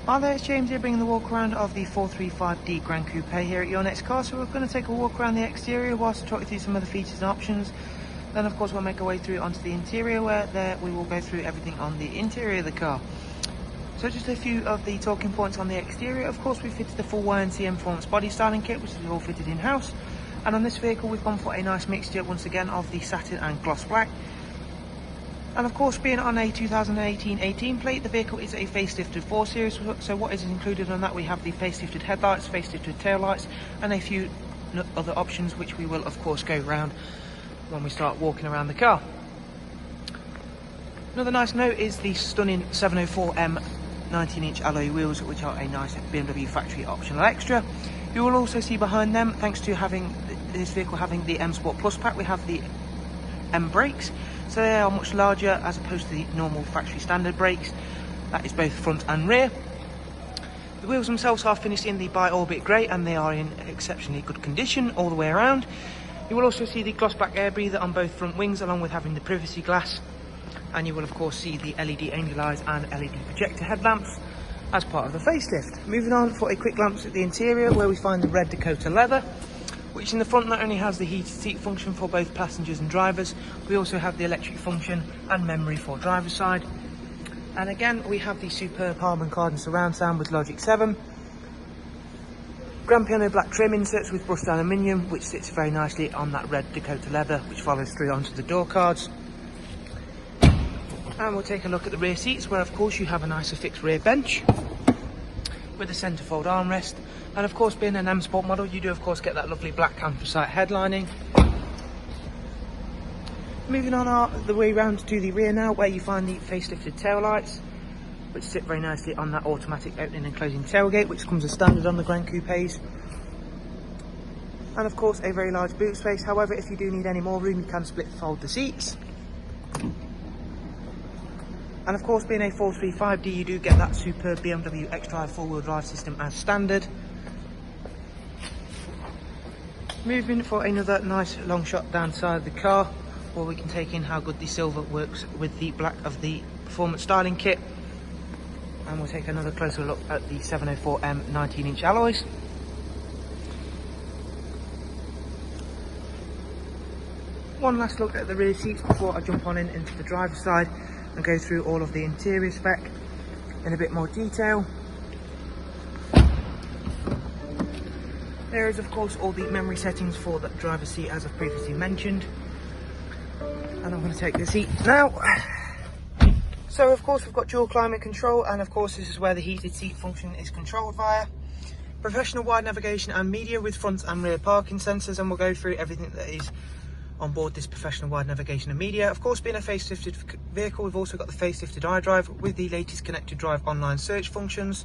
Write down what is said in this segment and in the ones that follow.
Hi there, it's James here bringing the walk around of the 435D GRAN COUPE here at Your Next Car. So we're going to take a walk around the exterior whilst I talk you through some of the features and options. Then of course we'll make our way through onto the interior, where there we will go through everything on the interior of the car. So just a few of the talking points on the exterior. Of course we fitted the full YNC Mperformance body styling kit, which is all fitted in-house. And on this vehicle we've gone for a nice mixture once again of the satin and gloss black. And of course, being on a 2018 18 plate, the vehicle is a facelifted 4 Series. So what is included on that? We have the facelifted headlights, facelifted taillights, and a few other options, which we will of course go around when we start walking around the car. Another nice note is the stunning 704M 19-inch alloy wheels, which are a nice BMW factory optional extra. You will also see behind them, thanks to having this vehicle having the Msport Plus pack, we have the M brakes. So they are much larger as opposed to the normal factory standard brakes. That is both front and rear. The wheels themselves are finished in the Biorbit grey, and they are in exceptionally good condition all the way around. You will also see the gloss black air breather on both front wings, along with having the privacy glass. And you will of course see the LED angel eyes and LED projector headlamps as part of the facelift. Moving on for a quick glance at the interior, where we find the red Dakota leather, which in the front not only has the heated seat function for both passengers and drivers, we also have the electric function and memory for driver's side. And again, we have the superb Harman Kardon surround sound with Logic 7. Grand piano black trim inserts with brushed aluminium, which sits very nicely on that red Dakota leather, which follows through onto the door cards. And we'll take a look at the rear seats, where of course you have a nicer fixed rear bench with a centerfold armrest. And of course, being an M Sport model, you do of course get that lovely black anthracite headlining. Moving on the way round to the rear now, where you find the facelifted tail lights, which sit very nicely on that automatic opening and closing tailgate, which comes as standard on the GRAN Coupes. And of course a very large boot space. However, if you do need any more room, you can split fold the seats. And of course, being a 435D, you do get that superb BMW xDrive 4-wheel drive system as standard. Moving for another nice long shot down the side of the car, where we can take in how good the silver works with the black of the performance styling kit. And we'll take another closer look at the 704M 19-inch alloys. One last look at the rear seats before I jump on into the driver's side and go through all of the interior spec in a bit more detail. There is of course all the memory settings for the driver's seat, as I've previously mentioned. And I'm going to take the seat now. So of course we've got dual climate control, and of course this is where the heated seat function is controlled via. Professional wide navigation and media with front and rear parking sensors, and we'll go through everything that is on board this professional wide navigation and media. Of course, being a facelifted vehicle, we've also got the facelifted iDrive with the latest connected drive online search functions.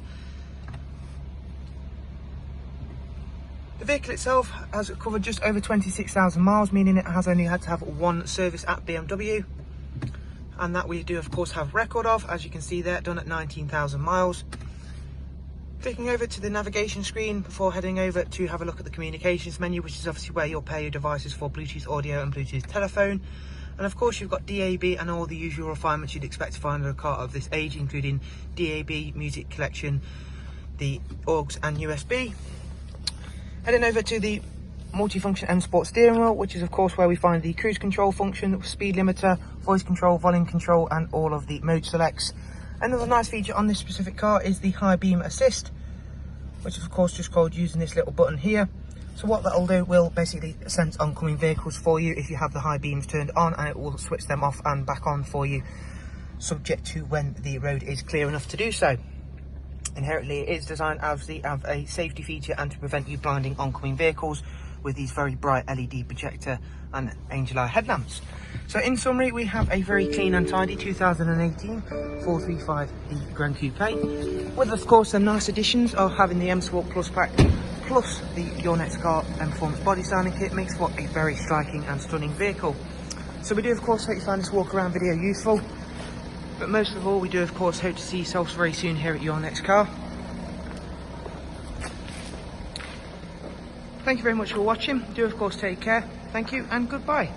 The vehicle itself has covered just over 26,000 miles, meaning it has only had to have one service at BMW, and that we do of course have record of, as you can see there, done at 19,000 miles. Clicking over to the navigation screen before heading over to have a look at the communications menu, which is obviously where you'll pair your devices for Bluetooth audio and Bluetooth telephone. And of course you've got DAB and all the usual refinements you'd expect to find in a car of this age, including DAB, music collection, the AUX and USB. Heading over to the multifunction M Sport steering wheel, which is of course where we find the cruise control function, speed limiter, voice control, volume control, and all of the mode selects. Another nice feature on this specific car is the high beam assist, which is of course just called using this little button here. So what that'll do will basically sense oncoming vehicles for you if you have the high beams turned on, and it will switch them off and back on for you, subject to when the road is clear enough to do so. Inherently, it is designed as a safety feature and to prevent you blinding oncoming vehicles with these very bright LED projector and angel eye headlamps. So in summary, we have a very clean and tidy 2018 435D GRAN COUPE, with of course some nice additions of having the M Sport Plus pack, plus the Your Next Car Mperformance body styling kit. Makes for a very striking and stunning vehicle. So we do of course hope you find this walk around video useful, but most of all we do of course hope to see yourselves very soon here at Your Next Car. Thank you very much for watching. Do of course take care. Thank you and goodbye.